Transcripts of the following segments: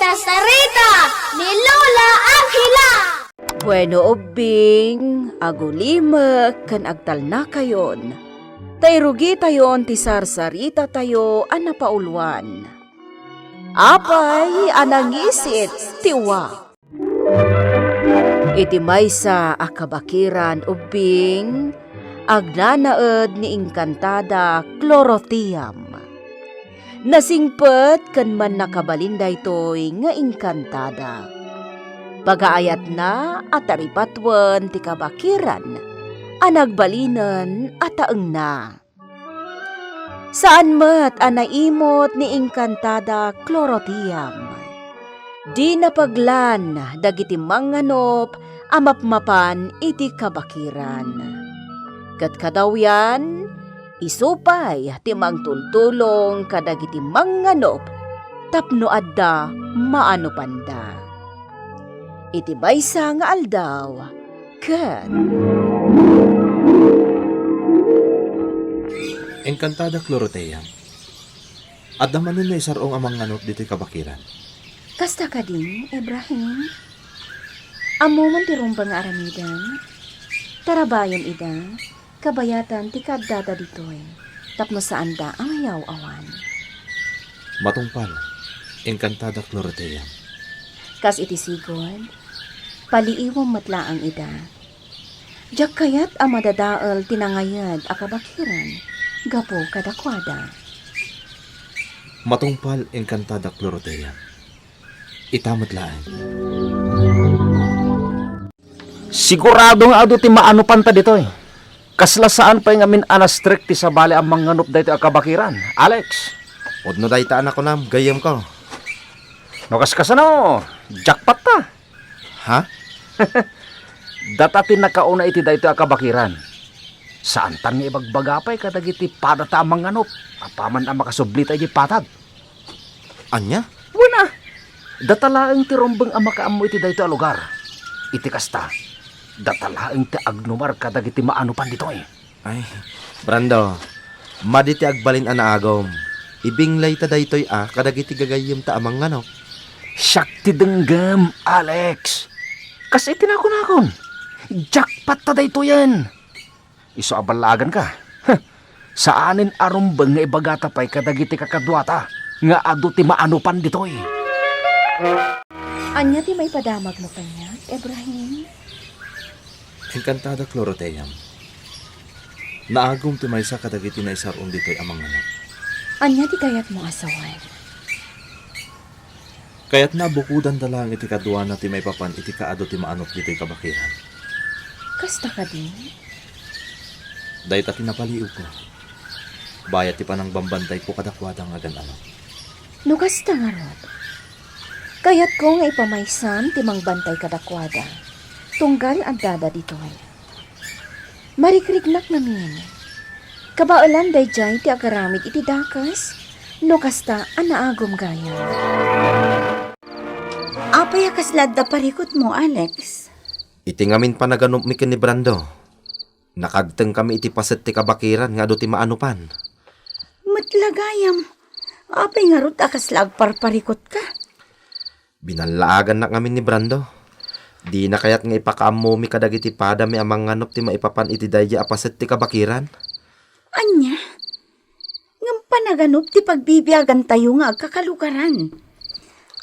Sasarita ni Lola Angela. Bueno ubing, agulima kan agtal na kayon. Tayrugi tayon ti sarsarita tayo anapauluan. Apay anangisit tiwa. Iti maysa akabakiran ubing, agnanaed ni Encantada Clorotiam. Nasingpet kan man nakabalinday toy nga Encantada. Pagaayat na at aripatwan ti kabakiran, anagbalinan at taeng na. Saan mat anaimot ni Encantada Clorotiam? Di napaglan dagiti manganop amapmapan iti kabakiran. Kat kadawyan, isupay ti mangtultulong kadagiti manganop tapno adda maanupanda. Iti baysa nga aldaw, kat Encantada Clorotea. Adda manen na isarong amang nganop dito'y kabakiran. kasta ka din, Ibrahim. Amo man ti rumbang nga aramidan. Tarabayan ida, kabayatan ti kadada ditoy. Tapno saan da ang ayaw awan. Matungpal, Encantada Clorotea. Kas iti sigod, paliiwang matlaang ida. Diyak kayat ang madadaal tinangayad a kabakiran, gapo kadakwada. Matungpal, Encantada Clorotea. Itamad laan. Sigurado nga ado ti maano panta dito eh. Kasla saan pa nga min anastrict ti sabali ang manganop dito ang kabakiran. Alex, Odno daytaan ako nam, gayam ko. no, jackpot ta. Ha? Datatin nakauna iti dito ang kabakiran. Saan tan nga ibagbagapay kadagiti padata ang manganop. Apaman ang makasublit ay patag. Anya? Wala. Datalaang ti rombeng ang makaamoy iti dito ang lugar. Iti kasta. Datalaang ti agnumar kadagiti maano pan dito eh. Ay, Brando, maditi agbalin anaagom. Ibinglay ta daytoy kadagiti gagayam ta amang ngano. Siyak ti denggam, Alex. Kasi itinakon-akon. Jackpot ta dayto yan. Iso abalagan ka. Saanin arumbeng nga ibagata pa'y kadagiti kakadwata nga adu ti maano pan ditoy. Anya ti may padamag mo kanya, Ibrahim? Encantada Clorotea. Naagom ti maysa kadagiti na isarong dito'y amang nganop. Anya ti kayat mo asawan? Kaya't nabukudan dalang iti kadwa na ti may papan iti kaado ti maanop dito'y kabakiran. Kasta ka din? Dahit pinapaliw ko. Bayat ti panang bambantay ko kadakwada nga ganano. No kasta nga rod. Kayat ko nga ipamaysam ti mangbantay kadakwada. Tunggal ang dada ditoy. Marikrignak namin. Kabaulan day jay ti agaramid iti dakas. No kasta anaagom gaya. Apay kaslad da parikot mo, Alex. Iti ngamin pa naganop mi ni Brando. Nakagteng kami iti paset ti kabakiran nga do ti maanupan. Matlagayam. Apay nga rut akaslag parparikot ka. Binalaagan na ngamin ni Brando. Di na kayat nga ipakaamo mi kadagiti pada mi amang nganop ti maipapan iti dayja a paset ti kabakiran. Anya? Ngam panaganop ti pagbibiyagan tayo nga agkakalugaran.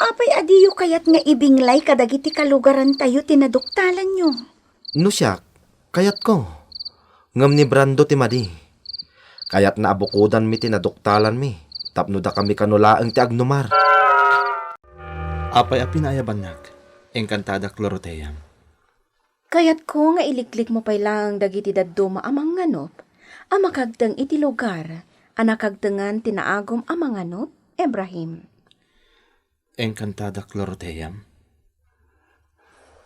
Apay adiyo kayat nga ibinglay kadagiti kalugaran tayo tinaduktalan nyo. No siya, kayat ko. Ngam ni Brando ti madi. Kayat na abukudan mi tinaduktalan mi. Tapno da kami kanulaang ti agnumar. Apay pinayabanag, Encantada Clorotea. Kayat ko nga iliklik mo pa'y lang dagiti daduma amang nganop. Amakagteng iti lugar. Anakagtengan tinaagom amang nganop, Ibrahim. Encantada Clorotea.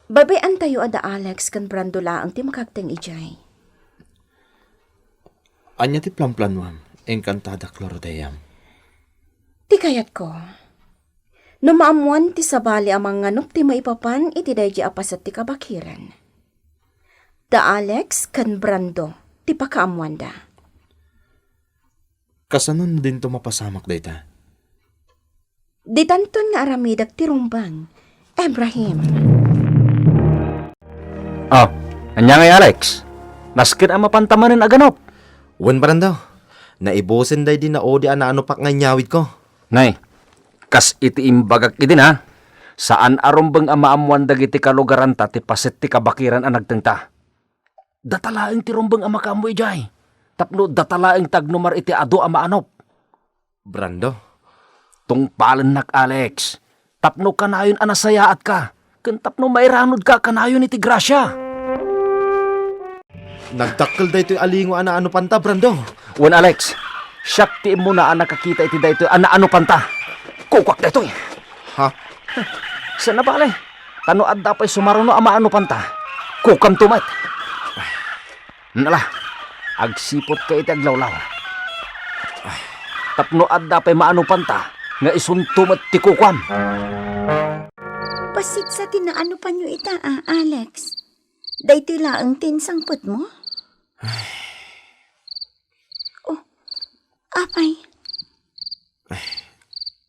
Babayan tayo ada Alex kan Brando laang ti makagteng ijay. Anya ti plamplanwam, Encantada Clorotea. Ti kayat ko. No maamuan ti sabali amang nganop ti maipapan iti daydi apasat ti kabakiran. Da Alex kan Brando ti pakaamuan da. Kasanon din to mapasamak dayta. Di tanton nga aramidag ti rumbang, Ibrahim. Oh, anya ngay Alex. Naskin ang mapantamanin aganop. Wen Brando, naibosin day din na odi ano pak nga nyawid ko. Nay, kas iti imbagak iti na. Saan arumbang amaamuan dagiti kalugaran ta ti paset ti kabakiran ang nagtengta. Datalaeng ti rumbang ama kamu ijay. Tapno datalaeng tagnumar iti ado amaanop. Brando, Tungpalan nak Alex. Tapno kanayon anasayaat ka. Ken tapno mairanod ka kanayon iti grasya. nagtakkel day to'y alingo ano panta, Brando. Wan Alex, siyak ti mo na nakakita iti dayto ano panta. Kukwak dayto. Ha? Sana bale? Tano adda pa'y sumaruno ama ano panta. Kukam tumat. Nala, agsipot ka iti aglawlaw. Tapno adda pa'y maano panta. Nga isuntumat ti kukwam. Pasit sa tinaano pa nyo ita, Alex. Day tila ang tinsangpot mo? Oh, apay.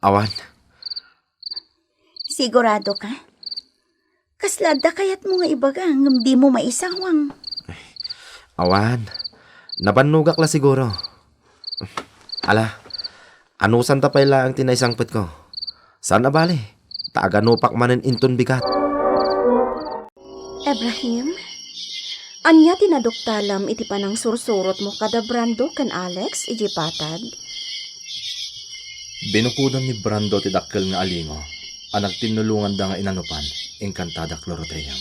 Awan, Sigurado ka? Kaslada kayat mo nga ibaga ngam di mo maisawang. awan. Nabanugak la siguro. Ala, anusan ta pala ang tinaisangpot ko? Saan na bali? Taaganupak manen inton bigat. Ibrahim, anya tinadoktalam iti panang sursurot mo kada Brando kan Alex iji patad? Binukudan ni Brando ti dakkel nga alingo. Ang nagtinulungan da nga inanupan, engkantada Cloroteyam.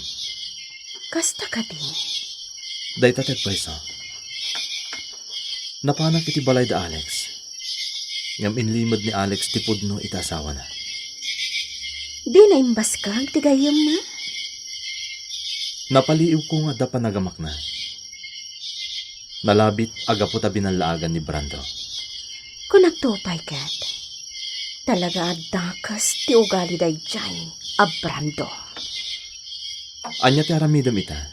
Kasta ka di. Dayta tagpaysa. Napanak iti balay da Alex. Ngam inlimod ni Alex ti pudno iti asawa na. Di na imbas ka, tigayom na. Napaliw ko nga da panagamak na. Nalabit aga po tabi ng laagan ni Brando. Kung nagtupay kat, talaga adakas ti ugali day jay, Brando. Anya ti aramidam ita,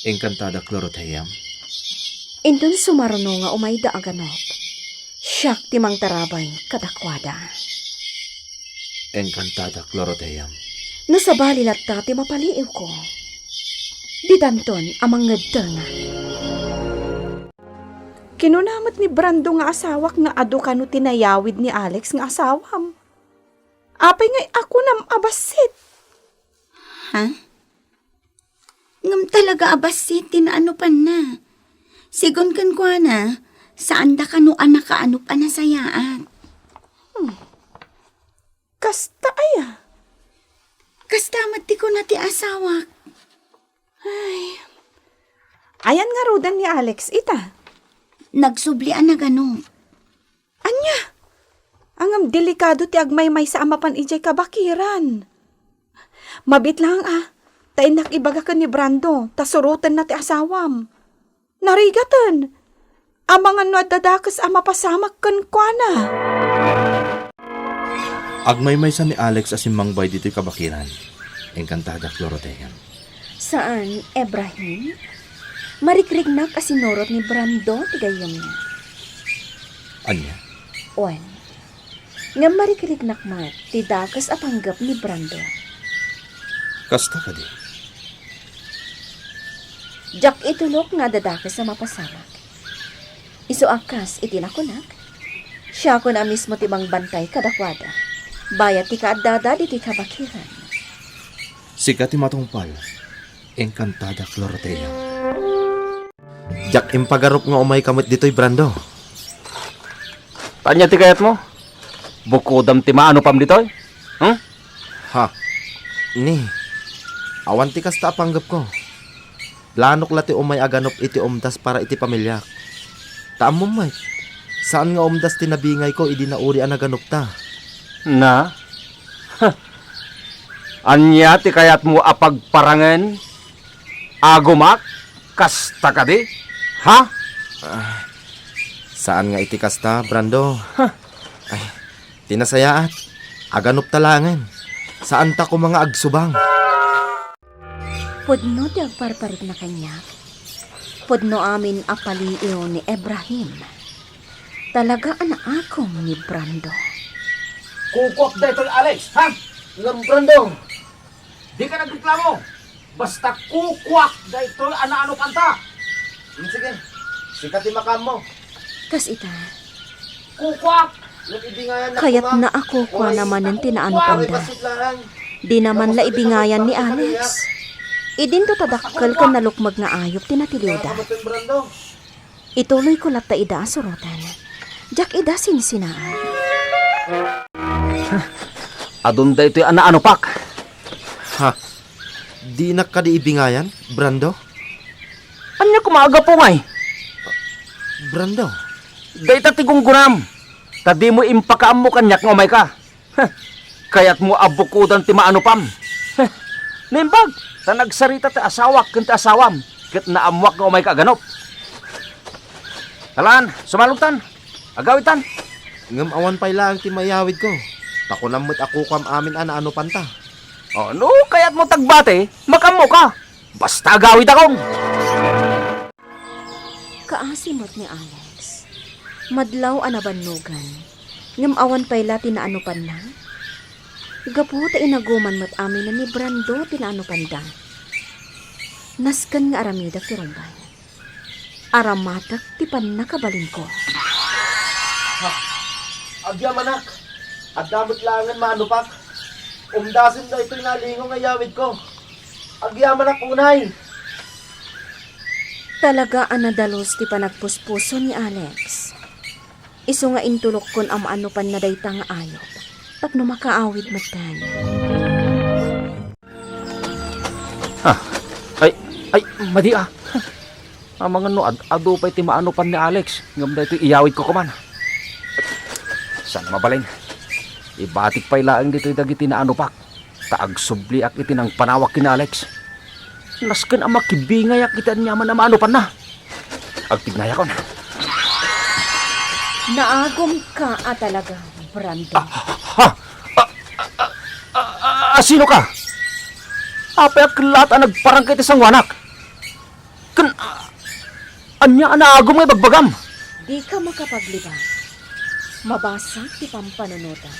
engkantada Cloroteyam. Indon sumaruno nga umayda aganop. Siyak ti mang tarabay kadakwada. Engkantada Cloroteyam. No sa balilat ta ti mapaliw ko. Di danton amang ngedteng. Kinunamat ni Brando nga asawak nga ado kanu tinayawid ni Alex nga asawam. Apay ngay ako nam abasit. Ha? Ngam talaga abasit tinaano pa na. Sigon kan kwa na, saan da kanu anak kaano pa na sayaat. Kasta aya. Kastamat ti ko na ti asawak. Ayan nga rudan ni Alex ita. Nagsublian na gano. Anya? Angam delikado ti agmay-may sa amapan ijay kabakiran. Mabit lang Tainak ibaga ka ni Brando, tasurutan na ti asawam. Narigatan. Amangan no at dadakas ama pasamak kan kwa na. Agmay-maysa ni Alex asimangbay dito'y kabakiran. Engkantada Cloroteyam. Saan, Ibrahim? Marikrignak asinorot ni Brando tigayom na. Anya? Wan, nga marikrignak mat ti dakas apanggap ni Brando. Kasta ka di. Jak itulok nga dadakas sa mapasamak. Iso akas itinakunak. Siya ko na mismo timang bantay kadakwada. Bayat ti kaadada di ti kabakiran. Sika ti matungpal. Engkantada Cloroteyam. Jak impagarup nga umay kamot dito'y Brando. Tanya ti kayat mo? Bukodam ti maano pam ditoy? Ha? Ni, awan ti kasta panggap ko. Planok lati umay aganop iti umdas para iti pamilyak. Taam mo, Mike. Saan nga umdas tinabingay ko, idi na uri ang naganop ta. Na? Anya ti kayat mo apagparangan? Agumak? Kasta ka di? Ha? Saan nga iti kasta, Brando? Ay, tinasayaat. Aganop talangan. Saan ta ko mga agsubang? Pudno ti agparparig na kanya. Pudno amin apaliiw ni Ibrahim. Talaga ana akong ni Brando. Kukuak dito Alex, ha? Ngam Brando, di ka nagreklamo. Basta kukuak dito ano panta. Sige, sikat makan mo. Kas ita, Kukwak! Ibingayan na kayat kuma. na ako kwa naman ng tinaano Kukwak, panda. basit lang. Di naman la ibingayan ni Alex. Idin to tadakkel ka nalukmag nga ayop tinatiliw da. Kamatong Brando. Ituloy ko lata ida surutan. Jak ida sinisinaan. Adun dito ano pak. Ha? Di na ka di ibingayan, Brando? Anya kumaga po ngay. Brando? Dayta tigong gunam. Tadi mo impakaam mo kanyak ng umay ka. Kaya't mo abukudan ti maano pam. Nimbag, ta nagsarita ti asawak ken ti asawam. Ket naamwak ng umay ka ganop. Talan, sumalugtan. Agawitan. Ngam awan pay lang ti mayawid ko. Takunamot ako kam amin ano panta. O no, kaya't mo tagbate, makamo ka. Basta agawid akong. Kaasimot ni Alex. Madlaw anabannugan. Ngam awan pay la tinaanupan na. Gapu ta inaguman mat amin na ni Brando tinaanupan da. Naskan nga aramidak ti rumbay. Aramatak ti panakabalin ko. Agya manak. At damot langan maanupak. Umdasin na ito'y nalingo nga yawid ko. Agya manak unay. Talaga anadalos ti panagpuspuso ni Alex. Isu nga intulok kon am ano pan na dayta nga ayop. Tapno makaawid matan. Ay, madi ah. Ang mga no, ado pa iti maano pan ni Alex. Ngam da ito iyawid ko kuman. Saan mabalin? Ibatik pa ilaang dito dagiti na ano pak. Taag subli ak iti ng panawak kina Alex. Nasken ang makibingay ak iti niyaman na maano pan na. Agtignaya ko na. Naagom ka talaga, Brando. Sino ka? Apay ak lahat ang nagparang kiti sang wanak. Anya anaagom ngay bagbagam. Di ka makapaglibang. Mabasa ti pampanunutan.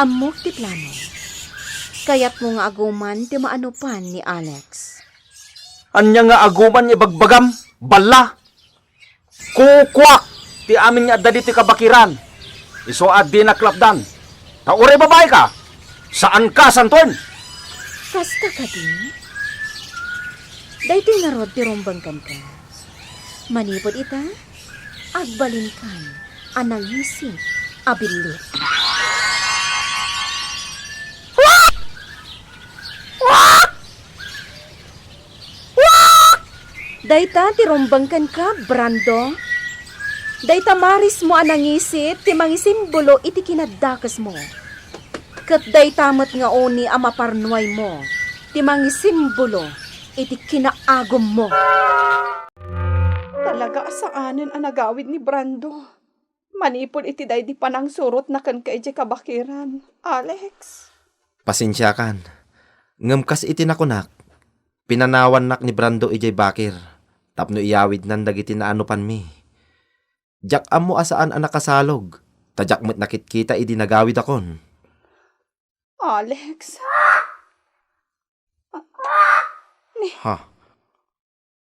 Amok ti plano. Kaya't mo nga aguman ti maanupan ni Alex. Anya nga aguman niya bagbagam, bala. Kukwak, ti amin nga adda diti kabakiran. Iso addi na klapdan. Taure babae ka, saan ka santuin? Kasta ka din? Dahito nga rod ti rumbangkan ka. Manipod ita, agbalin kan, anang isip, abilit. Dayta ti rumbangkan ka, Brando. Dayta maris mo anang isip, ti mangisimbolo iti kinadakas mo. Kat daytamot nga oni amaparnuay mo, ti mangisimbolo iti kinaagom mo. Talaga asaanin ang nagawid ni Brando. Manipod iti day di panang surot na kan ka iti kabakiran. Alex. Pasensya kan. Ngam kas iti nakunak. Pinanawan nak ni Brando ijay bakir. Tapno iyawid nan dagiti na ano pan mi. Jak amo asaan ang nakasalog. Tadyak mo't nakitkita idi nagawid akon. Alex. Ha?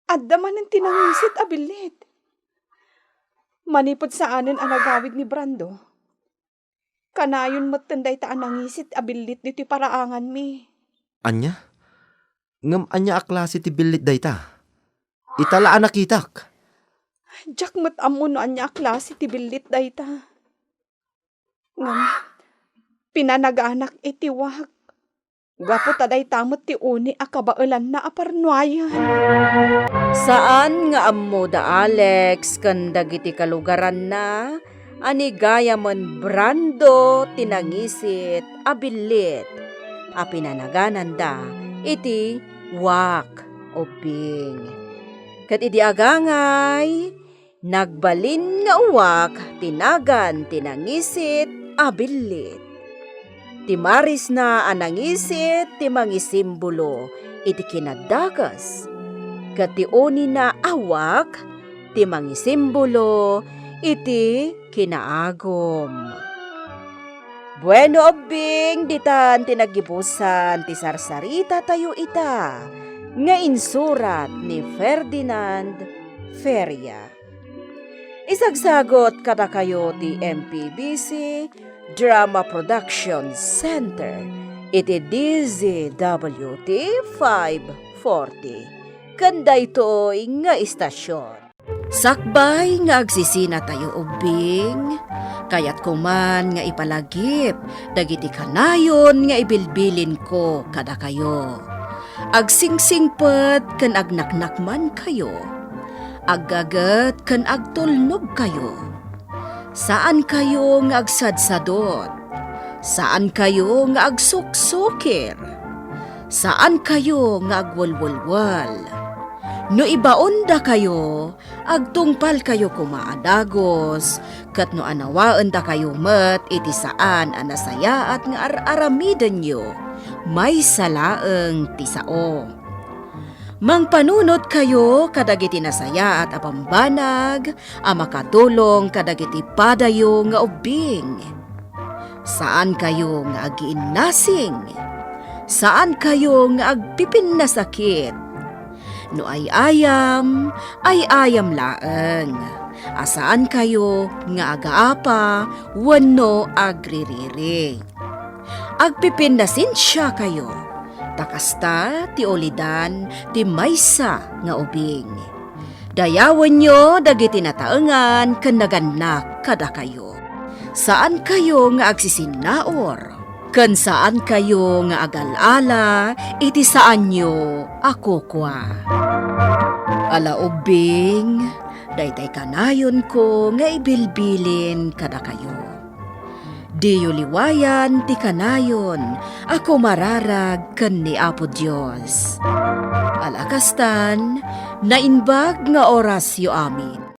Adda man ang tinangisit abilit. Manipod sa anin ang nagawid ni Brando. Kanayon matanday taan nangisit abilit dito paraangan mi. Anya? Ngam anya aklase ti bilit dayta. Italaan nakitak. Jack mat amon no anya klase ti bilit dayta. Ngam, pinanaganak itiwag. Gapo taday tamot ti uni akabailan na aparnuayan. Saan nga ammo da Alex kandag iti kalugaran na anigaya man Brando tinangisit abilit a pinanaganan da iti wak o bing. Kat iti agangay nagbalin nga uwak tinagan tinangisit abilit. Ti maris na anangisit ti mangisimbolo iti kinadakas. Kat ti oni na awak ti mangisimbolo iti kinaagom. Bueno obing ditan tinagibusan ti sarsarita tayo ita nga insurat ni Ferdinand Feria. Isagsagot kada kayo ti MPBC Drama Production Center iti DZWT 540. Kanda ito'y nga istasyon. Sakbay nga agsisina tayo ubing, kayat kuman nga ipalagip, dagiti kanayon nga ibilbilin ko kada kayo. Agsingsingpet kan agnaknakman kayo, aggagat kan agtulnog kayo. Saan kayo nga agsadsadot? Saan kayo nga agsuksukir? Saan kayo nga agwalwalwal? No ibaon da kayo, agtungpal kayo kumaadagos, kat no anawaan da kayo met iti saan anasaya at nga aramidan nyo, may salaeng tisao. Mangpanunot kayo kadagiti nasaya at apambanag, makatulong kadagiti padayo nga ubing. Saan kayo nga agiinnasing? Saan kayo nga agpipin na sakit? No ay ayam laeng. Asaan kayo nga agaapa, wano agririri. Agpipindasin siya kayo. Takasta ti olidan ti maysa nga ubing. Dayawan nyo dagiti nataengan ken naganak kada kayo. Saan kayo nga agsisinaor? Ken saan kayo nga agalala, iti saan nyo ako kwa. Ala ubing, daytay kanayon ko nga ibilbilin kada kayo. Diyo liwayan ti kanayon, ako mararag ken ni Apo Dios. Alakastan, nainbag nga oras yo amin.